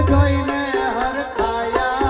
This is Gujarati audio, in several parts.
જોઈને હર ખાયા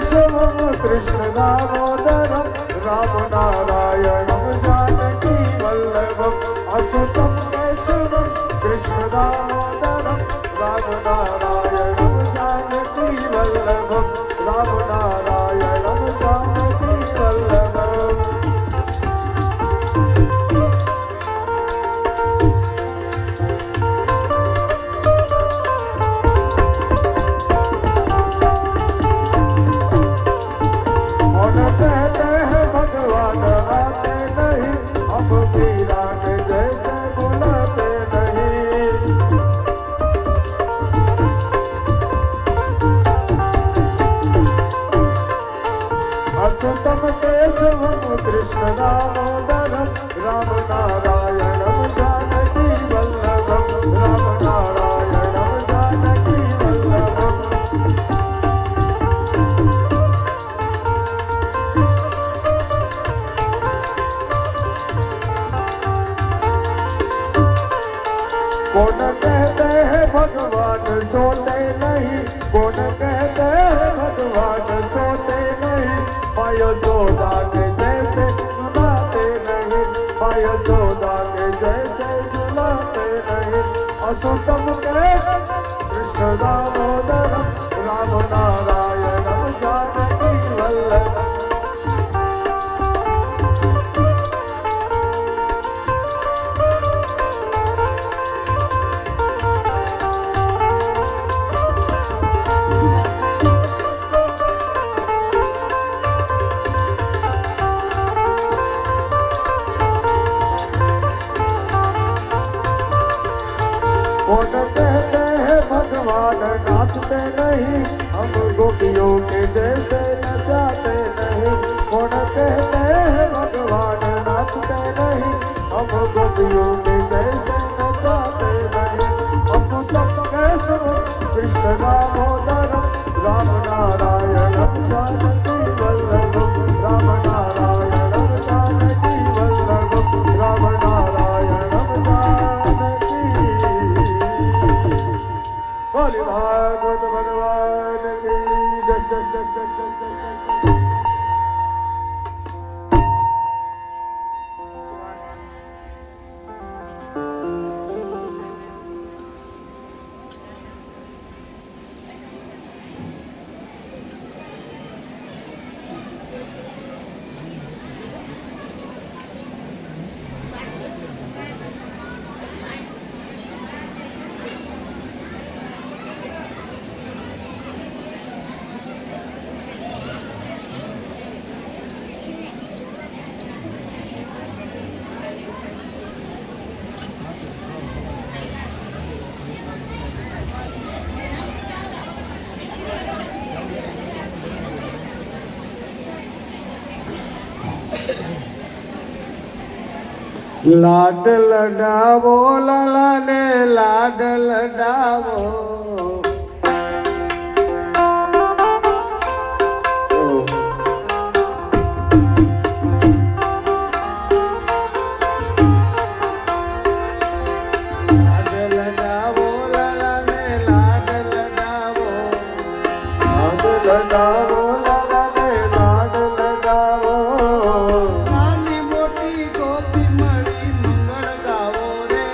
केशवम कृष्ण दामोदरम राम नारायणम जानकी वल्लभम असुतम केशवम कृष्ण दामोदरम राम नारायणम जानकी वल्लभम राम नारायणम जानकी वल्लभम। कहते हैं भगवान आते नहीं, अब मीरा के जैसे बुलाते नहीं। असुतम केशवम कृष्ण दामोदरम राम नारायणम जानकी वल्लभम राम नारायणम जानकी वल्लभम। कौन कहते हैं भगवान सोते नहीं, कौन कहते हैं भगवान सोते नहीं। यशोदा के जैसे झुलाते नहीं, यशोदा के जैसे झुलाते नहीं। असुतम के कृष्ण दामोदरम राम नारायणम जानकी वल्लभम। कौन कहते हैं भगवान नाचते नहीं, हम गोपियों के जैसे नचाते नहीं। कौन कहते हैं भगवान नाचते नहीं, हम गोपियों के जैसे नचाते नहीं। असुतम केशवम कृष्ण दामोदरम राम नारायणम जानकी वल्लभम राम नारायणम जानकी वल्लभम राम नारायणम जानकी। बोले भागवत भगवान की जय जय जय जय जय जय जय। लाड लडावो लाला ने लाड लडावो। लाड लडावो लाला ने लाड लडावो। लाड लडावो लाला ने लाड लडावो। नानी मोटी गोपी मળી મંગળ ગાવો રે,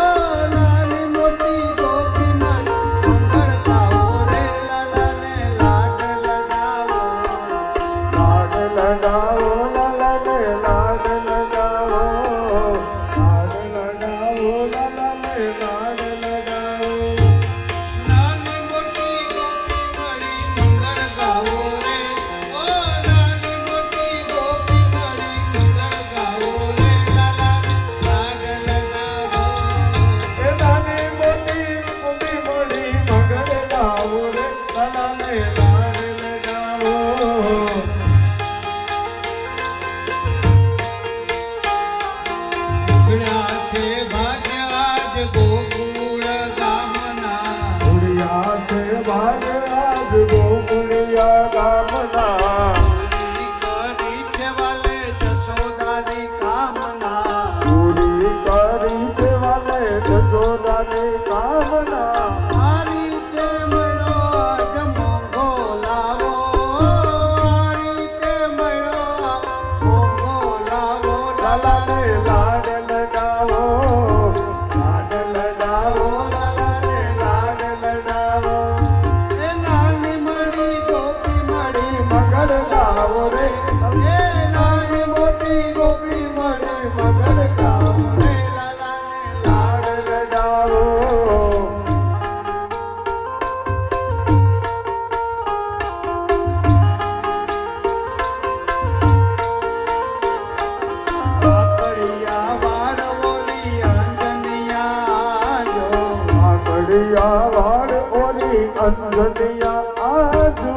ઓ નાની મોટી ગોપી મળી મંગળ ગાવો રે, લાલા ને લાડ લડાવો। લાડ લડાવો લાલા ને લાડ લડાવો। લાડ લડાવો લાલા ને લાડ લડાવો। નાની મોટી ગોપી મળી મંગળ ગાવો રે, ઓ નાની મોટી ગોપી મળી મંગળ ગાવો રે, લાલા ને લાડ લડાવો। એ નાની મોટી ગોપી મળી મંગળ ગાવો રે, લાલા ને લાડ લડાવો। ઉગડ્યા છે ભાગ્ય આજ ગોકુળ ગામના। ઉડ્યા છે ભાગ્ય આજ ગોકુળિયા ગામના। પૂરી કરી છે વાલે જશોદાની કામના। પૂરી કરી છે વાલે જશોદાની કામના। મારી તે મળ્યો આજ મોંઘો લાવો। મંગળ ગાવો રે એ નાની મોટી ગોપી મળી મંગળ ગાવો રે લાલાને લાડ લડાવો વાળ ઓરી અંજનિયા આજુ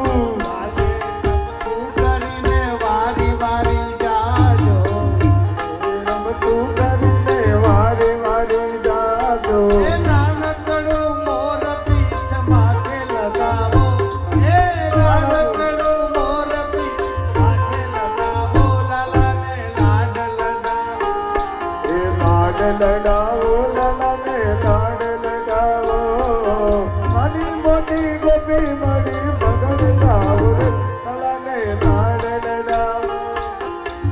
તું કરીને વારી વારી જાજો રમતું કરીને વારી વારી જાજો એ નાનકડું મોર પીછ માથે લગાવો એ નાનકડું મોર પીછ માથે લગાવો લાલાને લાડ લડાવો એ લાડ લડાવો લાલાને લાડ લડાવો નાની મોટી ગોપી મળી મગન ગાવો રે લાલાને લાડ લડાવો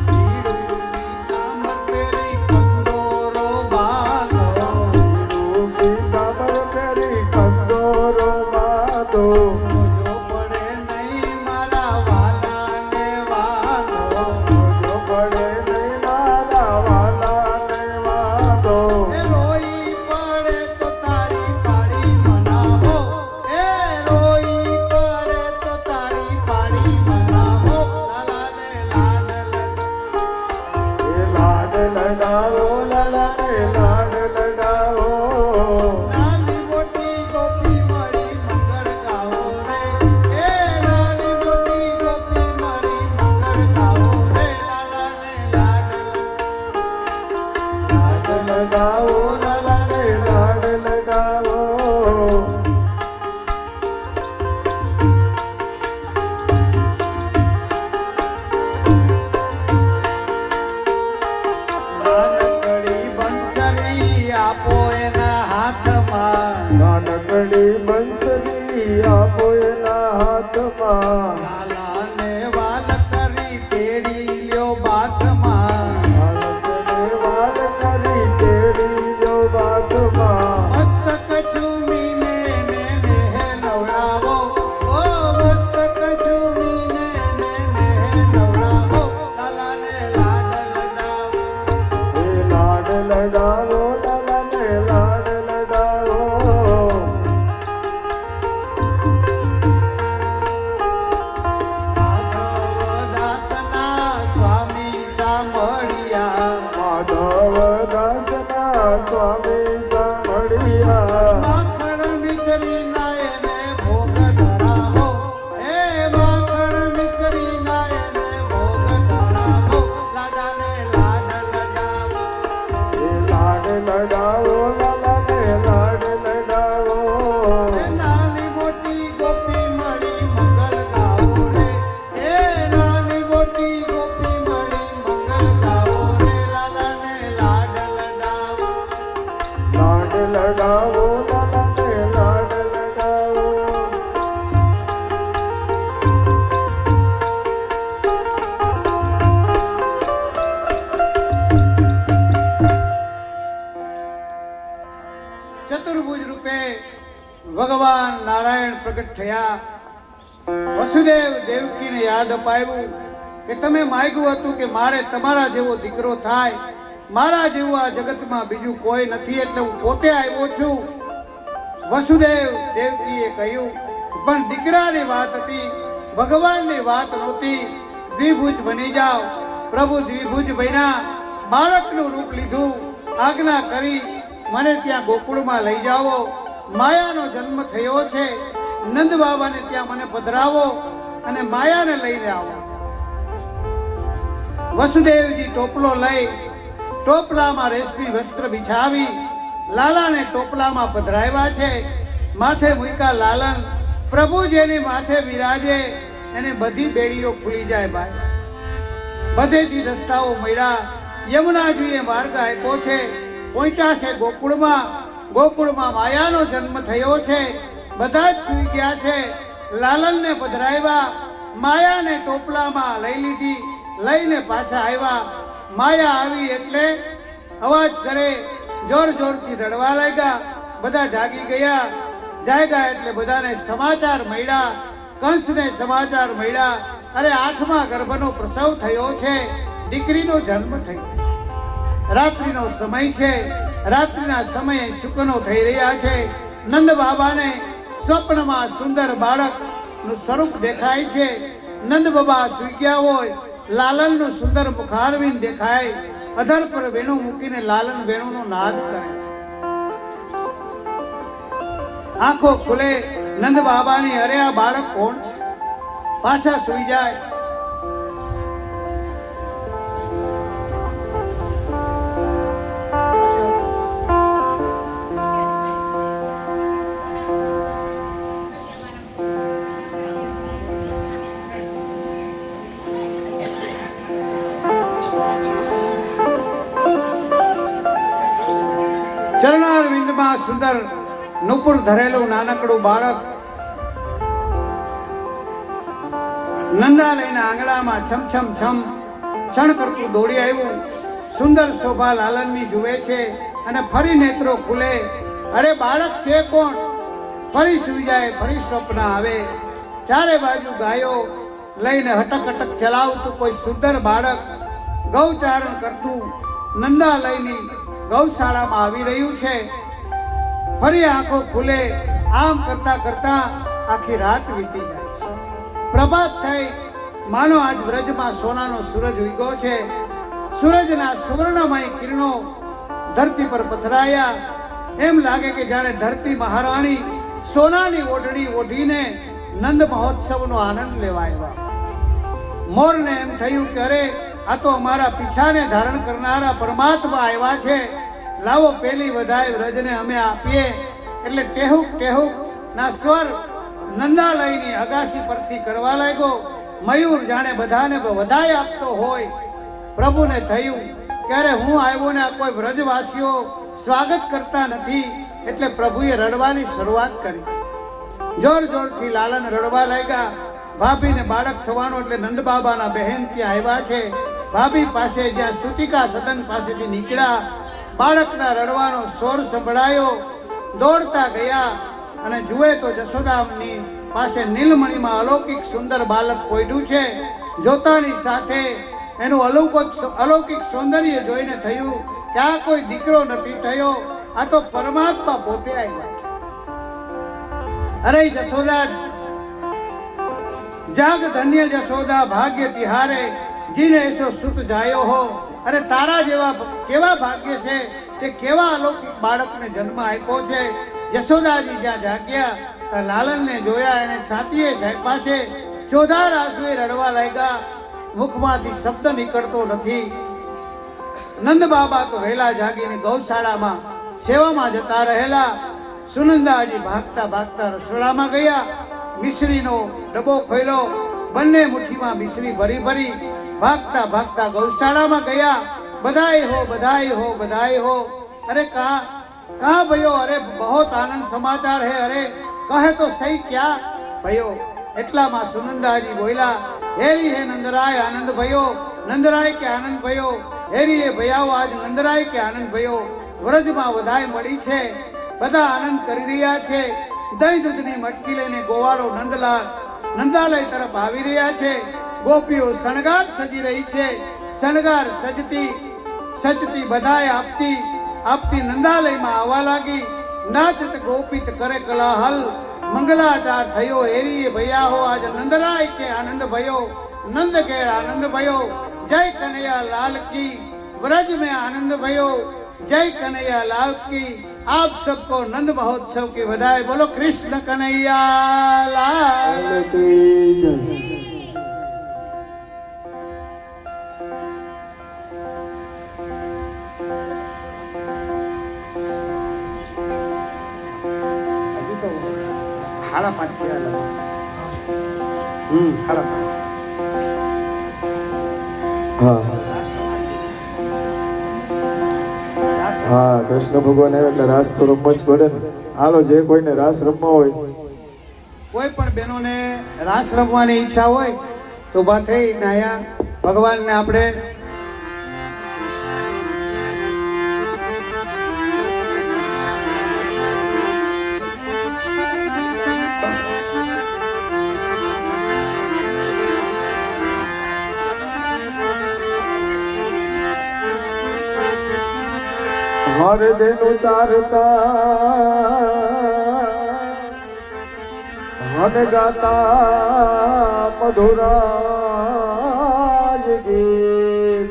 પીતાંબર પેરી કંદોરો બાંધો પીતાંબર પેરી કંદોરો બાંધો જો પડે નહીં મારા વાલાને વાંધો જો પડે નહીં મારા વાલાને વાંધો એ રોઈ પડે તો તાળી પાડી મનાવો એ રોઈ પડે તો તાળી પાડી મનાવો લાલાને લાડ એ લાડ લડાવો લાલાને લાડ લડાવો નાની મોટી ગોપી મળી મંગળ ગાવો રે એ નાની મોટી ગોપી મળી મંગળ ગાવો રે લાલાને લાડ લડાવો લાલાને લાડ લડાવો નાનકડી બંસરી આપો એના હાથમાં નાનકડી બંસરી આપો એના હાથમાં લાલાને વાલ કરી તેડી લ્યો બાથમાં બાળકને વાલ કરી તેડી જો બાથમાં મસ્તક ચૂમીને ને નેહ નવડાવો ઓ મસ્તક ચૂમીને ને નેહ નવડાવો લાલાને લાડ લડાવો એ લાડ લડાવો લાલાને લાડ લડાવો દાસના સ્વામી સાંભળ્યા માધવ દાસના સ્વામી સાંભળ્યા માખણ મિશ્રી નાયને ભોગ ધરાવો હે માખણ મિશ્રી નાયને ભોગ ધરાવો લાડાને લાડ લડાવો એ લાડ લડાવો લાલાને લાડ લડાવો હે નાની મોટી ગોપી મળી મંગલ ગાવો રે હે નાની મોટી ગોપી મળી મંગલ ગાવો રે લાલાને લાડ લડાવો લાડ લડાવો લાલાને લાડ લડાવો ચતુર્ભુજ રૂપે ભગવાન નારાયણ પ્રગટ થયા વસુદેવ દેવકીને યાદ અપાવ્યું કે તમે માંગ્યું હતું કે મારે તમારા જેવો દીકરો થાય મારા જેવું આ જગતમાં બીજું કોઈ નથી એટલે હું પોતે આવ્યો છું વસુદેવ દેવકીએ કહ્યું પણ દીકરાની વાત હતી ભગવાનની વાત નહોતી દ્વિભુજ બની જાઓ પ્રભુ દ્વિભુજ બન્યા બાળકનું રૂપ લીધું આજ્ઞા કરી મને ત્યાં ગોકુળમાં લઈ જાઓ માયાનો જન્મ થયો છે નંદ બાબાને ત્યાં મને પધરાવો અને માયાને લઈને આવો વસુદેવજી ટોપલો લઈ ટોપલામાં રેશમી વસ્ત્ર બિછાવી લાલાને ટોપલામાં પધરાવ્યા છે માથે મૂક્યા લાલન પ્રભુ જેની માથે વિરાજે એને બધી બેડીઓ ખુલી જાય ભાઈ બધેથી રસ્તાઓ મળ્યા યમુનાજીએ માર્ગ આપ્યો છે પહોંચ્યા છે ગોકુળમાં ગોકુળમાં માયાનો જન્મ થયો છે બધા જ સૂઈ ગયા છે લાલનને પધરાવ્યા માયાને ટોપલામાં લઈ લીધી લઈને પાછા આવ્યા માયા આવી એટલે અવાજ કરે જોર જોરથી રડવા લાગ્યા બધા જાગી ગયા જાગ્યા એટલે બધાને સમાચાર મળ્યા કંસને સમાચાર મળ્યા, અરે 8મા ગર્ભનો પ્રસવ થયો છે, દીકરીનો જન્મ થયો છે. રાત્રિનો સમય છે, રાત્રિના સમયે શુકનો થઈ રહ્યા છે. નંદ બાબાને સ્વપ્નમાં સુંદર બાળકનું સ્વરૂપ દેખાય છે. નંદ બાબા સૂઈ ગયા હોય, લાલનનું સુંદર મુખારવિંદ દેખાય. અધર પર વેણુ મૂકીને લાલન વેણુનો નાદ કરે છે. આંખો ખુલે, નંદ બાબાની અરે આ બાળક કોણ છે? પાછા સૂઈ જાય. ચરણારવિંદમાં સુંદર નુપુર ધરેલું નાનકડું બાળક નંદાલયના આંગણામાં છમ છમ છમ ક્ષણ કરતું દોડી આવ્યું. સુંદર શોભા લાલનની જુએ છે અને ફરી નેત્રો ખુલે. અરે બાળક છે કોણ? ફરી સુઈ જાય, ફરી સ્વપ્ન આવે. ચારે બાજુ ગાયો લઈને હટક હટક ચલાવતું કોઈ સુંદર બાળક ગૌચારણ કરતું નંદાલયની ગૌશાળામાં આવી રહ્યું છે. ફરી આંખો ખુલે. આમ કરતા કરતા આખી રાત વીતી જાય છે. પ્રભાત થઈ, માનો આજ વ્રજમાં સોનાનો સૂરજ ઉગ્યો છે. સૂરજના સુવર્ણમય કિરણો ધરતી પર પથરાયા. એમ લાગે કે જાણે ધરતી મહારાણી સોનાની ઓઢણી ઓઢીને નંદ મહોત્સવનો આનંદ લેવા આવ્યા. મોરને એમ થયું કે અરે આ તો અમારા પીછાને ધારણ કરનારા પરમાત્મા આવ્યા છે. લાવો પેલી વધાઈ વ્રજને અમે આપીએ. એટલે ટેહુક ટેહુક ના સ્વર નંદાલયની અગાસી પરથી કરવા લાગ્યો. મયુર જાણે બધાને વધાઈ આપતો હોય. પ્રભુને થયું કે અરે હું આવ્યો ને આ કોઈ વ્રજવાસીઓ સ્વાગત કરતા નથી. એટલે પ્રભુએ રડવાની શરૂઆત કરી છે. જોર જોરથી લાલન રડવા લાગ્યા. ભાભીને બાળક થવાનો એટલે નંદ બાબાના બહેન ત્યાં આવ્યા છે. ભાભી પાસે જ્યાં સુતિકા સદન પાસેથી નીકળ્યા, બાળકના રડવાનો શોર સંભળાયો. દોડતા ગયા અને જુએ તો જશોદાની પાસે નીલમણીમાં અલૌકિક સુંદર બાળક પોઈડું છે. જોતાની સાથે એનું અલૌકિક સૌંદર્ય જોઈને થયું કે આ કોઈ દીકરો નથી થયો, આ તો પરમાત્મા પોતે આવ્યા છે. અરે જશોદા, જાગ ધન્ય જશોદા, ભાગ્ય તિહારે જીને એસો સુત જાયો હો. અરે તારા જેવા કેવા ભાગ્ય છે, તે કેવા અલૌકિક બાળકને જન્મ આપ્યો છે. જશોદાજી જ્યાં જાગ્યા ત્યાં લાલનને જોયા, એને છાતીએ સાહેબ પાસે ચોધાર આંસુએ રડવા લાગ્યા. મુખમાંથી શબ્દ નીકળતો નથી. નંદ બાબા તો વહેલા જાગીને ગૌશાળામાં સેવામાં જતા રહેલા. સુનંદાજી ભાગતા ભાગતા રસોડામાં ગયા. મિશ્રીનો ડબ્બો ખોલ્યો. બંને મુઠ્ઠીમાં મિશ્રી ભરી ભરી ભાગતા ભાગતા ગૌશાળામાં ગયા. બધાઈ હો, બધાઈ હો, બધાઈ હો. અરે कहाँ भयो? अरे बहुत आनंद समाचार है. अरे कहे तो सही क्या भयो? એટલામાં સુનંદાજી બોલ્યા, હેરી હે નંદરાય આનંદ ભયો. નંદરાય કે આનંદ ભયો. હેરી હે ભયાઓ આજ નંદરાય કે આનંદ ભયો. વ્રજમાં વધાઈ મળી છે, બધા આનંદ કરી રહ્યા છે. દહીં દૂધની મટકી લઈને ગોવાળો નંદલાલ નંદાલય તરફ આવી રહ્યા છે. ગોપીઓ શણગાર સજી રહી છે. શણગાર સજતી સજતી બધાએ આપતી નંદાલયમાં આવવા લાગી. નાચત ગોપિત કરે કલાહલ, મંગલાચાર થયો. હેરી ભૈયા હો આજ નંદરાય કે આનંદ ભયો. नंद घेर आनंद भयो. जय कन्हैया लाल की. व्रज में आनंद भयो. जय कन्हैया लाल की. आप सबको नंद महोत्सव की बधाई. बोलो कृष्ण कन्हैया लाल की जय. हाड़ा पाँच हाड़ा पाँच. હા, કૃષ્ણ ભગવાન આવે એટલે રાસ તો રમવો જ પડે ને. હાલો, જે કોઈને રાસ રમવા હોય, કોઈ પણ બહેનોને રાસ રમવાની ઈચ્છા હોય તો ઉભા થઈને અહીંયા ભગવાનને આપણે હર દેનું ચારતા હન ગાતા મધુરાય ગીત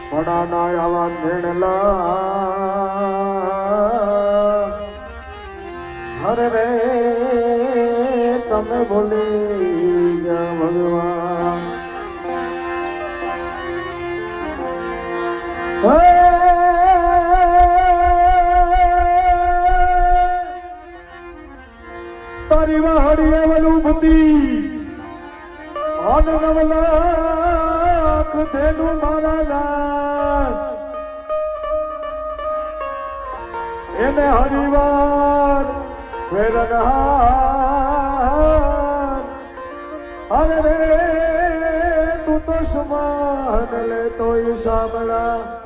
પડાના આવા મેણલા હર રે તમે બોલી ગયા ભગવાન તારી વાહડી અવલું ભૂતી અન નવલાખ ધેનું મારા લાલ એને હરિવાર ફેરનહાર અરે રે તું તો સમાન લે તોય સાંભળા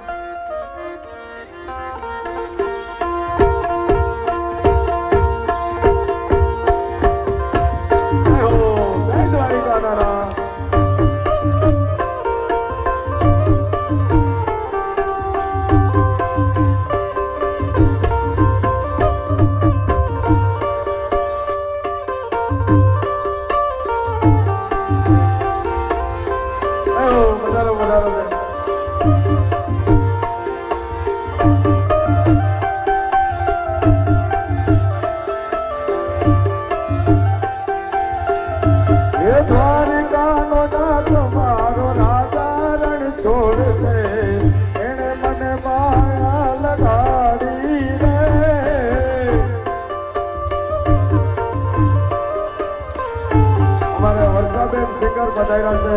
સિંગર બધાયરા છે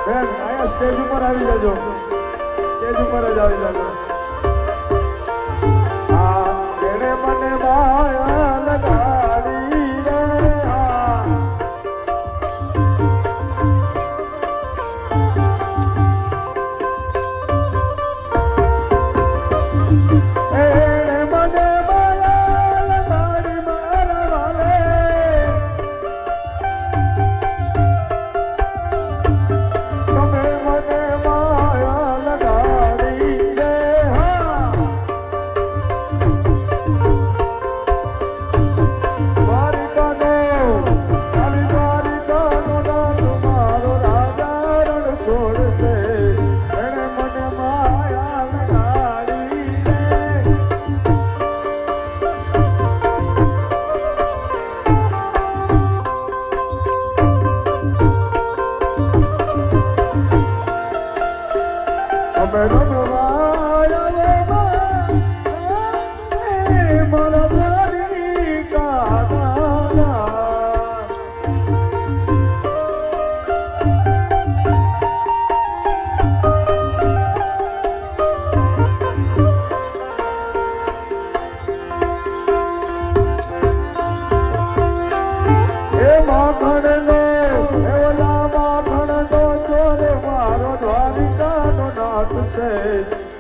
બેન અહીંયા સ્ટેજ ઉપર આવી જજો સ્ટેજ ઉપર જ આવી જજો આ એને મને માયા લગાડી રે એને મને માયા લગાડી મારા વાલે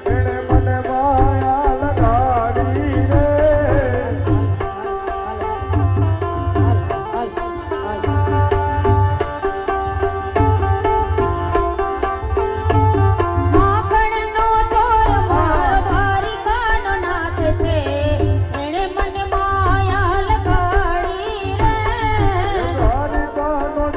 એને મને માયા લગાડી રે માખણનો ચોર મારો દ્વારિકાનો નાથ છે એણે મને માયા લગાડી રે દ્વારિકાનો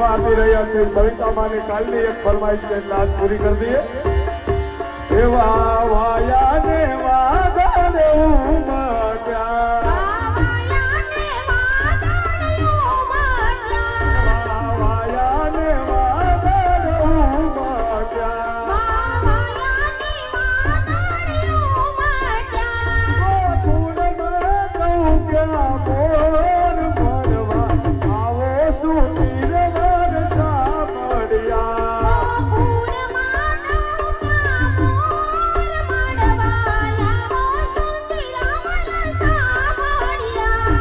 સેવા આપી રહ્યા છે સવિતા માની કાલની એક ફરમાઈશ છે એટલે આજ પૂરી કરી દઈએ એવા વાયા ને વાદળ ઉમટ્યા વાયાને વાદળિયો માટ્યા વાયા ને વાદળ ઉમટ્યા વાયાને વાદળિયો માટ્યા કુળમાં કૌક્યા મોર મળવા આવો સુધીર વરસા મળ્યા ગોકુળમાં નવક્યા મોર મળવાયા સુંદરા વરસા મળ્યા.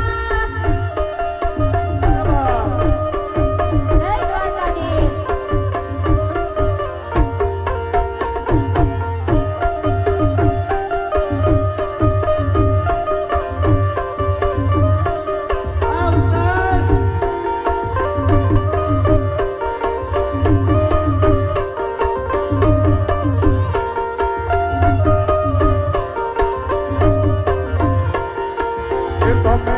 જય દ્વારકાધીશ. આ ઉસ્તાદ કે તમે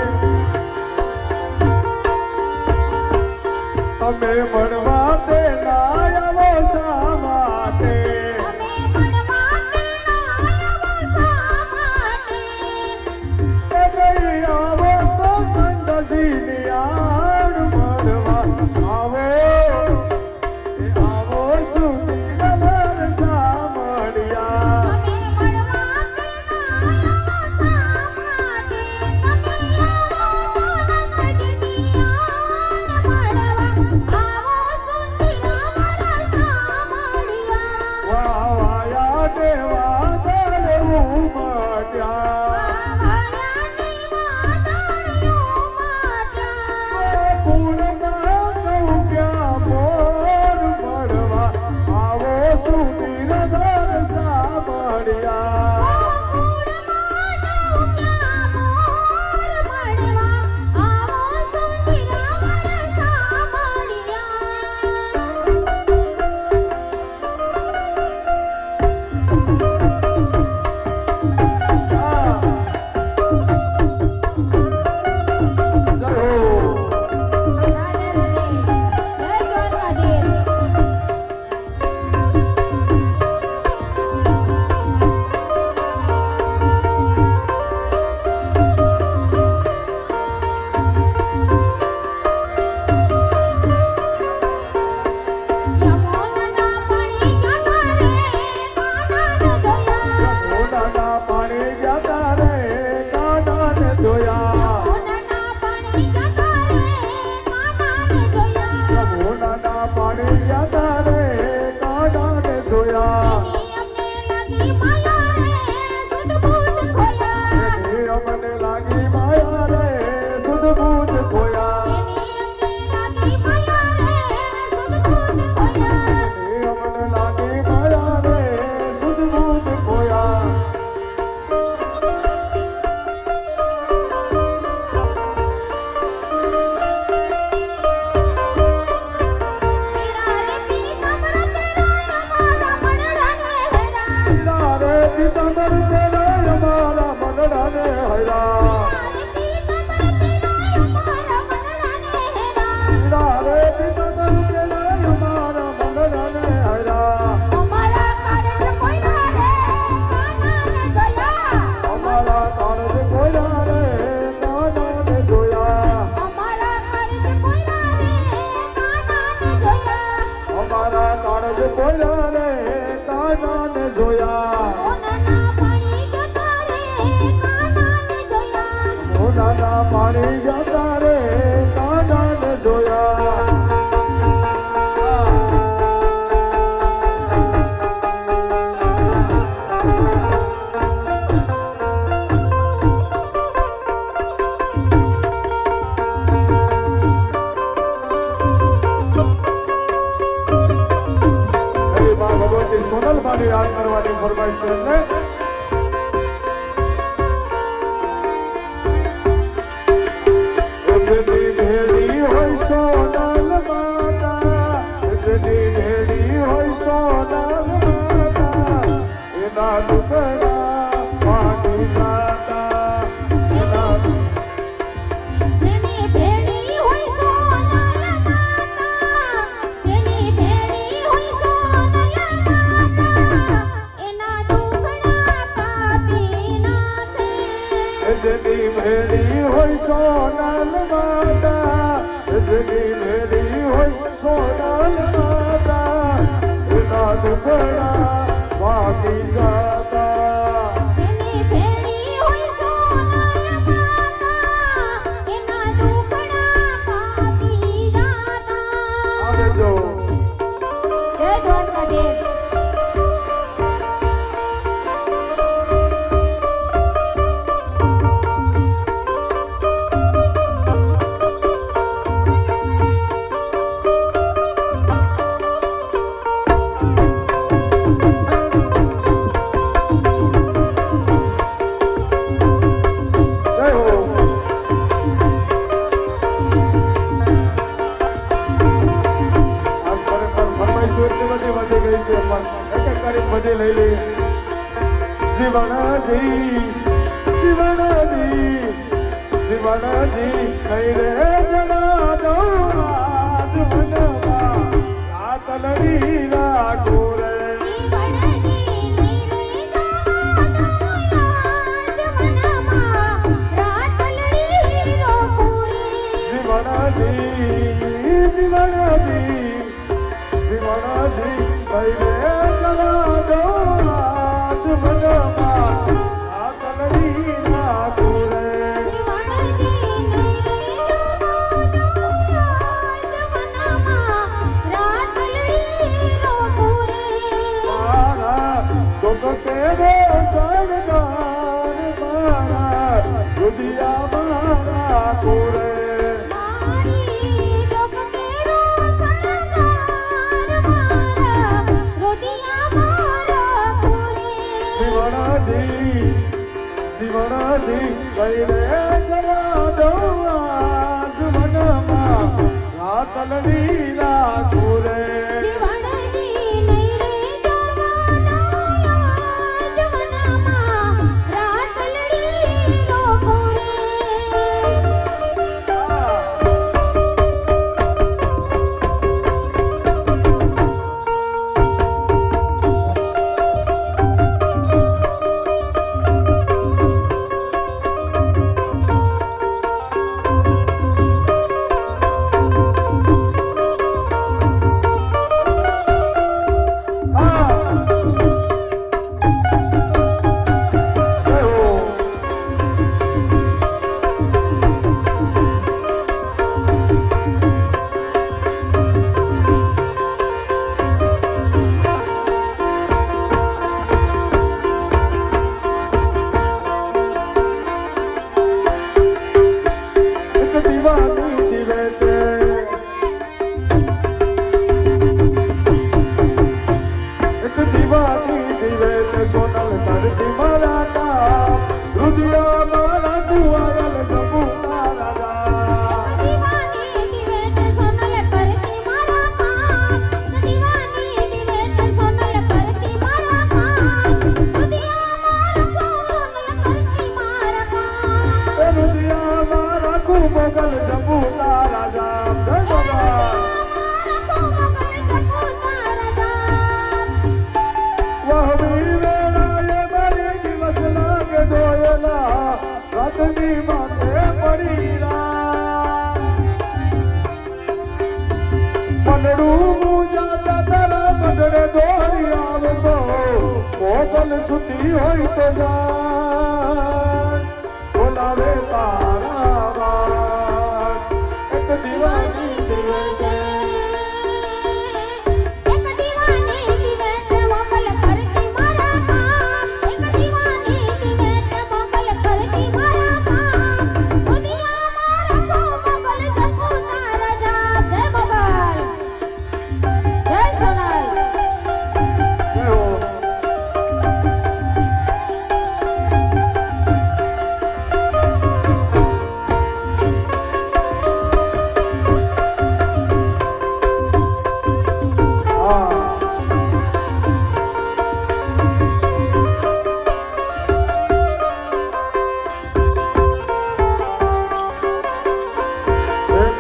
મળવા તે ના આવો શા માટે અમે મળવા તેના આવો શા માટે? નહીં આવો તો મંદજીની આડ મળવા આવો એ આવો સુધીર વરસા મળ્યા અમે મળવા તેના આવો શા માટે? તમે આવો તો નંદજીની આડ મળવા આવો સુંદરા વરસા મળ્યા. વાયા ને વાદળ ઉમટ્યા વાયાને વાદળિયો માટ્યા કુળમાં કૌક્યા મોર મળવા આવો સુધીર વરસા મળ્યા ગોકુળમાં નવક્યા મોર મળવા આવો સુંદરા વરસા મળ્યા. રાધે રાધે. જય દ્વારકાધીશ. યમુનાના પાણી જતા રે કાનાને જોયા. મોઢાના પાણી જતા રે કાનાને જોયા યમુનાના પાણી જતા રે કાનાને જોયા. મોઢાના પાણી જતા રે કાનાને જોયા એની અમને લાગી માયા રે સુધ બુધ ખોયા. એની અમને લાગી માયા રે સુધ બુધ ખોયા એની અમને લાગી માયા રે સુધ બુધ ખોયા. જેની ભેડી હોય સોનલ માતા, જેની ભેડી હોય સોનલ માતા, એના દુખડા ભાગી જાતા. જેની ભેળી હોય સોનલ માતા, એના દુખડા કાપી જાતા. આવજો. જય દ્વારકાધીશ. જય હો. આજ ખરેખર ફરમાઈશો એટલી બધી વધી ગઈ છે પણ એક એક કરી બધી લઈ લઈએ. જીવનજી જીવનજી જીવનજી કઈ રે જણા દો આજ મનમાં રાતલડી રાખો રે. જીવનજી નિરે જવાના રાતલડી રોપુરી. જીવનજી જીવનજી જીવનજી કઈ રે જણા દો આજ મનમાં રાતલડી રાખો રે. જીવનજી નિરે જવાના રાતલડી રોપુરી. મારા દુઃખ કેવો સળગાર મારા રુદિયા મારા કોરે. મારી ડોક કેરો સનગાર મારા રોદિયા મારા પૂરી. જીવનજી જીવનજી કઈ રે જવા દો આજ મનમાં રાતલડી રાખો રે. જીવનજી નિરે જવાના જવનામાં રાતલડી રોપુરી. એક દીવાની દિવે તે એક દીવાની દિવે તે સોનલ ધરતી મારા કામ રુદિયા મારા કુવાયલ જબુ તારા રામ. દીવાની દિવેટ સોનલ કરતી મારા કામ. દીવાની દિવેટ સોનલ કરતી મારા કામ. રુદિયા મારા સોનલ કરતી મારા કામ. એ રુદિયા મારા કુમગલ જબુ તારા જામ. જય ભગવાન. વહમી વેળાએ મારી દિવસ લાગે ધોયેલા રાતની માથે પડી રામ. મંડળું મૂંઝાતા તારા મંડળે દોડી આવતો કોકલ સુતી હોય તો જાન બોલાવે તારા વાત. એક દીવાની દિવેટ એક દીવાની દિવેટ મોકલ કરતી મારા કામ. એક દીવાની દિવેટ મોકલ કરતી મારા કામ. રુદિયા મારા સો મોકલ જપુ તારા જાપ. જય મોગલ. જય સોનલ. જય હો.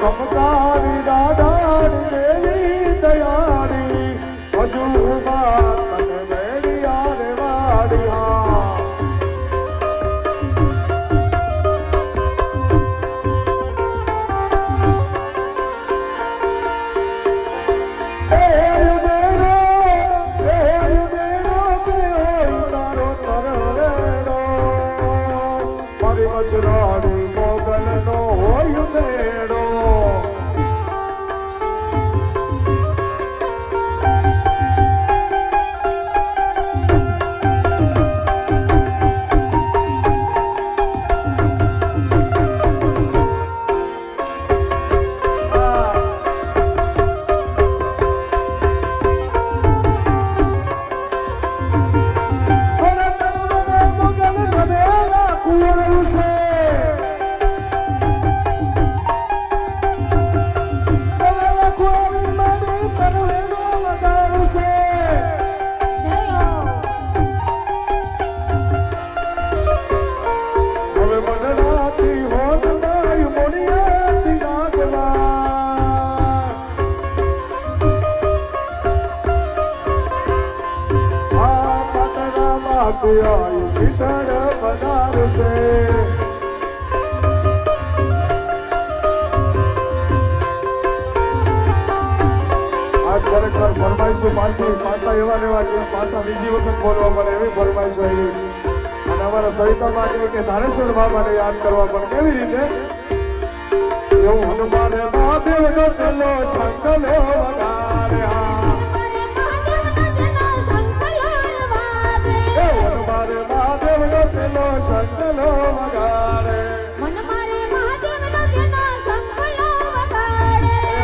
કમતારી દાદાની દેવી દયાળી હજુ તને મેળી આરે વાડી. હા વજરાડી મોગલનો હોય મેળો પાછા એવા લેવા કે પાછા બીજી વખત બોલવા પડે એવી ફરમાઈશો આવી અને અમારા સવિતા માટે કે ધારેશ્વર બાબાને યાદ કરવા પણ કેવી રીતે એવું હનુમાન મહાદેવનો ચલો સંકલો વગાડ્યા હનુમાન મહાદેવનો ચલો સંકલો વગાડે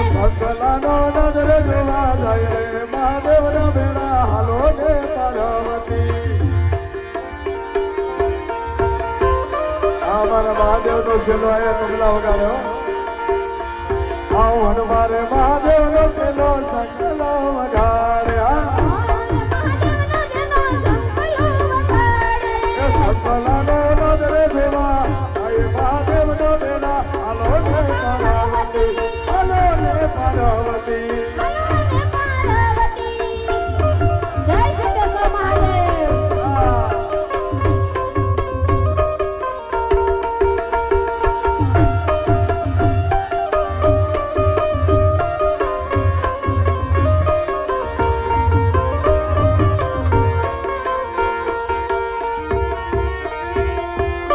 સંકલાનો નજર જોવા જાય રે મહાદેવના બેડા હાલો ને પાર્વતી અમારા મહાદેવનો છેલ્લો આયા તબલા વગાડ્યો આવ હનુમારે મહાદેવનો છેલ્લો સંકલો વગાડ્યા સંકલાનો નજર જોવા આય મહાદેવનો બેડા હાલો ને પાર્વતી પાર્વતી જય સિદ્ધેશ્વર મહાદેવ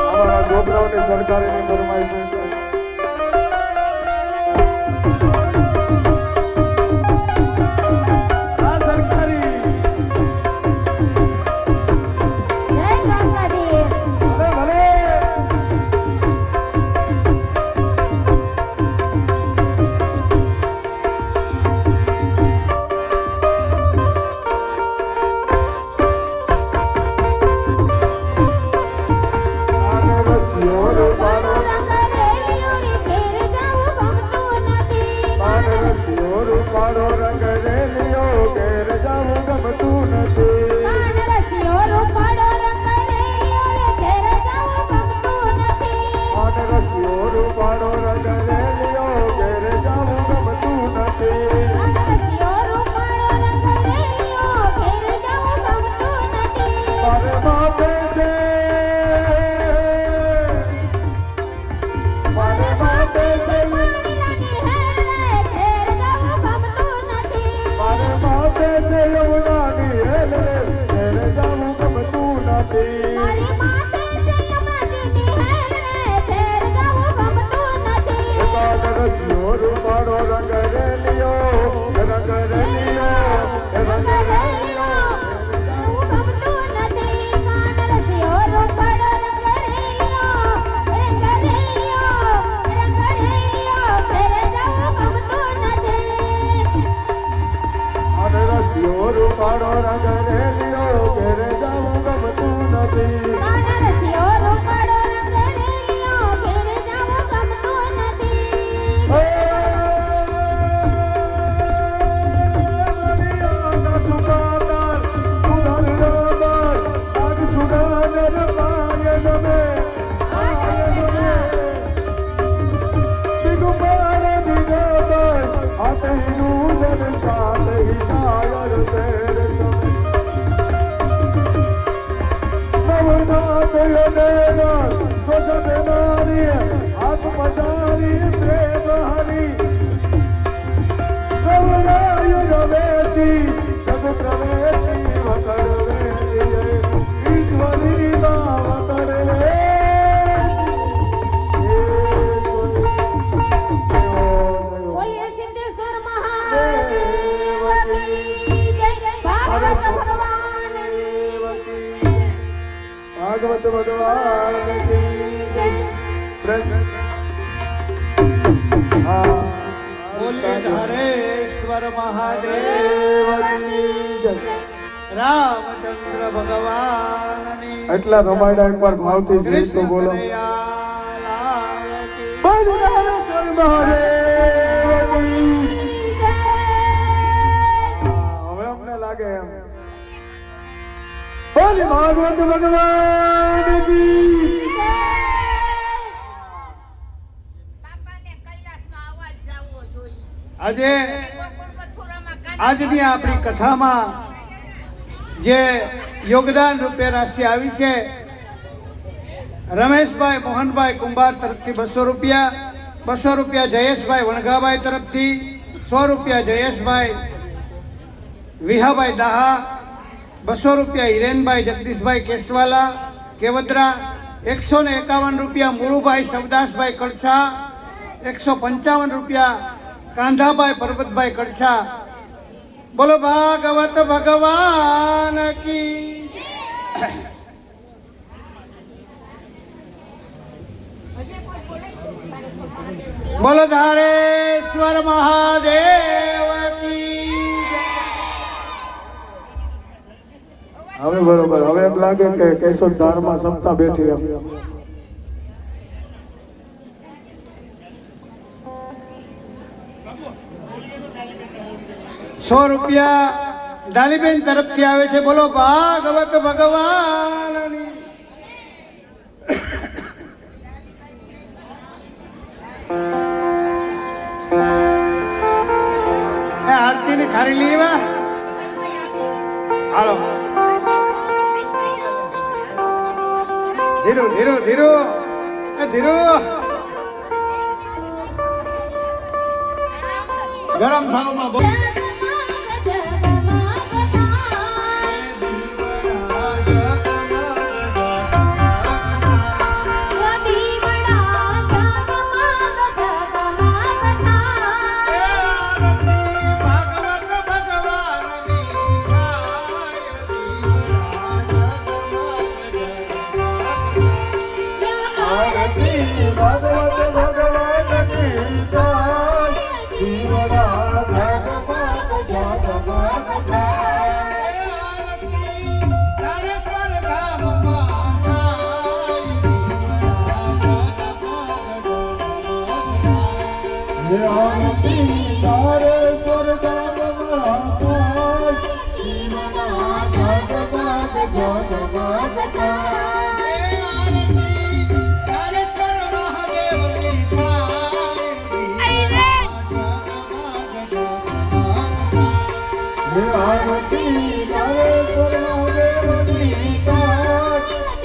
અમારા છોકરાઓની સરકારીની ફરમાઈશ છે ભગવાન કી જય. હા બોલીએ ધારેશ્વર મહાદેવ દેવની જય. રામચંદ્ર ભગવાનની એટલા રમાયડા એકવાર ભાવથી જય તો બોલો. બલિરામેશ્વર મહાદેવની. હવે અમને લાગે એમ બોલી ભાગવત ભગવાન કી. બાપાને કૈલાસમાં અવાજ જાવો જોઈએ. આજે ગોકુળ મથુરામાં કાના આજની આપણી કથામાં જે યોગદાન રૂપે રાશિ આવી છે રમેશભાઈ મોહનભાઈ કુંભાર તરફથી 200 રૂપિયા, 200 રૂપિયા જયેશભાઈ વણગાભાઈ તરફથી, 100 રૂપિયા જયેશભાઈ વિહાભાઈ દાહા, 200 રૂપિયા હિરેનભાઈ જગદીશભાઈ કેસવાલા કેવદરા, 151 રૂપિયા મુળુભાઈ શવદાસભાઈ કડછા, 155 રૂપિયા કાંધાભાઈ પરબતભાઈ કડછા. બોલો ભાગવત ભગવાન કી. બોલો ધારેશ્વર મહાદેવ કી. હવે બરોબર. હવે એમ લાગે કે કેશોદ ધારમાં સપ્તાહ બેઠી એમ. સો રૂપિયા ડાલીબેન તરફથી આવે છે. બોલો ભાગવત ભગવાનની. આરતી ની થાળી લેવા હાલો. ધીરુ ધીરુ ધીરુ ધીરુ ગરમ થાળમાં બોલ. ભાગવત ભગવાન કી જય. દીવડા જગમગ જગમગ આરતી ધારેશ્વર ધામમાં થાય. દીવડા જગમગ જગમગ આરતી ધારેશ્વર મહાદેવની થાય.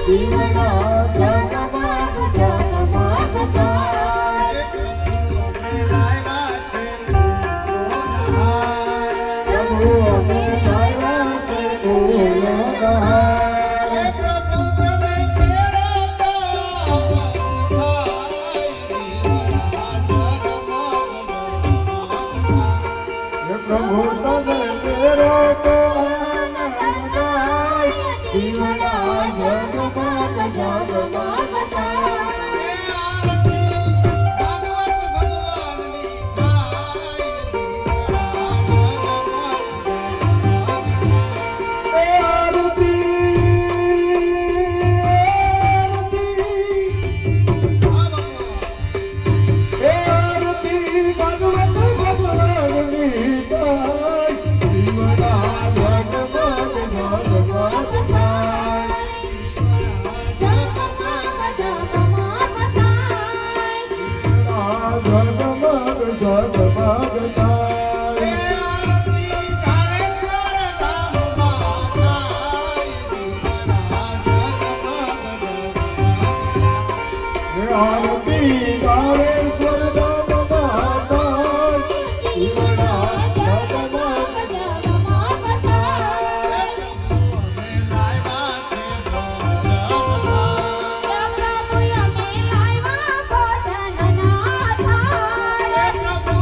દીવડા જગમગ જગમગ થાય. પ્રભુ અમે લાવ્યા છે ફૂલો બહાર. પ્રભુ તમે તેરો તો આનંદ ગાય. દીવડા જગમગ જગમગ થાય. આરતી ધારેશ્વર ધામમાં થાય. દીવડા જગમગ જગમગ થાય. પ્રભુ અમે લાવ્યા ભોજનના થાળ. પ્રભુ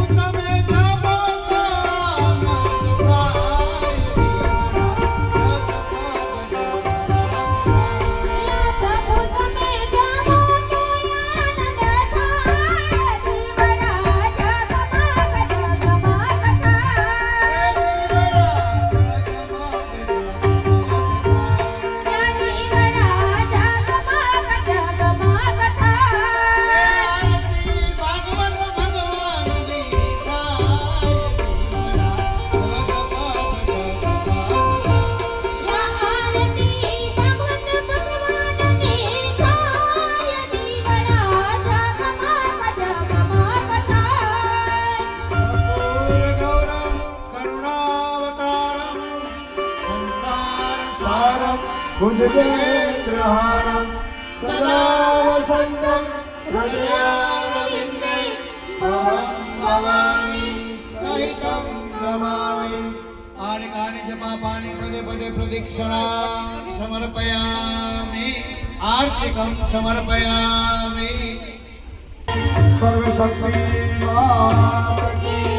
भुजगेन्द्रहारं सदा वसन्तं हृदयारविन्दे भवं भवानी सहितं नमामि। आर्गानि जपापानि पदे पदे प्रदक्षिणां समर्पयामि आर्तिकं समर्पयामि। सर्वशक्ति माता की